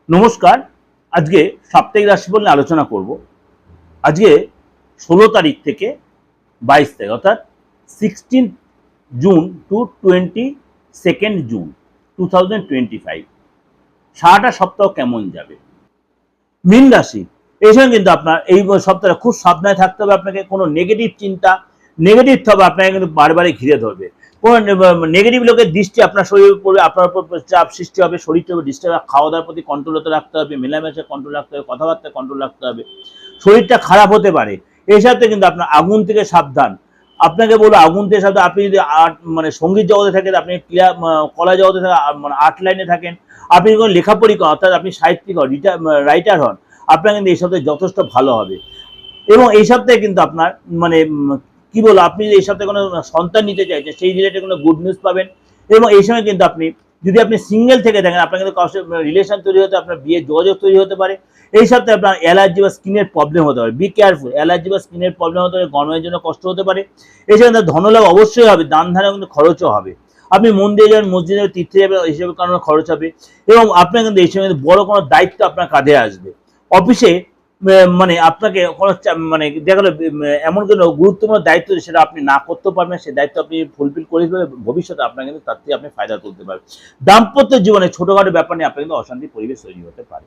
নমস্কার। আজকে সাপ্তাহিক রাশিফল নিয়ে আলোচনা করব। আজকে 16 তারিখ থেকে 22 তারিখ অর্থাৎ 16 জুন টু 22 জুন 2025 সারাটা সপ্তাহ কেমন যাবে। মীন রাশি, এই সময় কিন্তু আপনার এই সপ্তাহে খুব সাবধানে থাকতে হবে। আপনাকে কোনো নেগেটিভ চিন্তা, নেগেটিভ হবে আপনাকে কিন্তু বারবারই ঘিরে ধরবে। কোনো নেগেটিভ লোকের দৃষ্টি আপনার শরীরের উপরে, আপনার উপর চাপ সৃষ্টি হবে, শরীরটা ডিস্টার্ব, খাওয়া দাওয়ার প্রতি কন্ট্রোল হতে রাখতে হবে, মেলামেশা কন্ট্রোল রাখতে হবে, কথাবার্তায় কন্ট্রোল রাখতে হবে। শরীরটা খারাপ হতে পারে, এই সাথে কিন্তু আপনার আগুন থেকে সাবধান। আপনাকে বলবো আগুন থেকে সাবধান। আপনি যদি আর্ট মানে সঙ্গীত জগতে থাকেন, আপনি কলা জগতে থাকেন, মানে আর্ট লাইনে থাকেন, আপনি কোনো লেখাপড়ি করেন অর্থাৎ আপনি সাহিত্যিক হন, রাইটার হন, আপনার কিন্তু এই সপ্তাহে যথেষ্ট ভালো হবে। এবং এই সপ্তাহে কিন্তু আপনার মানে কি বলবো, আপনি এই সপ্তাহে কোনো সন্তান নিতে চাইছেন, সেই রিলেটেড কোনো গুড নিউজ পাবেন। এবং এই সময় কিন্তু আপনি যদি আপনি সিঙ্গেল থেকে থাকেন, আপনার কিন্তু কারোর সাথে রিলেশন তৈরি হতে, আপনার বিয়ের যোগাযোগ তৈরি হতে পারে। এই সপ্তাহে আপনার অ্যালার্জি বা স্কিনের প্রবলেম হতে পারে, বি কেয়ারফুল। অ্যালার্জি বা স্কিনের প্রবলেম হতে পারে, গরমের জন্য কষ্ট হতে পারে। এই সময় ধনলাভ অবশ্যই হবে, দান ধানে কিন্তু খরচও হবে। আপনি মন্দিরে যাবেন, মসজিদে তীর্থে যাবেন, এইসবের কারণে খরচ হবে। এবং আপনার কিন্তু এই সময় বড় কোনো দায়িত্ব আপনার কাঁধে আসবে। অফিসে মানে আপনাকে কোনো মানে দেখা গেলো এমন কোনো গুরুত্বপূর্ণ দায়িত্ব সেটা আপনি না করতে পারবেন, সেই দায়িত্ব আপনি ফুলফিল করে দিতে পারবেন, ভবিষ্যতে আপনার কিন্তু তার থেকে আপনি ফায়দা তুলতে পারবেন। দাম্পত্য জীবনে ছোটখাটো ব্যাপার নিয়ে আপনার কিন্তু অশান্তি পরিবেশ তৈরি হতে পারে।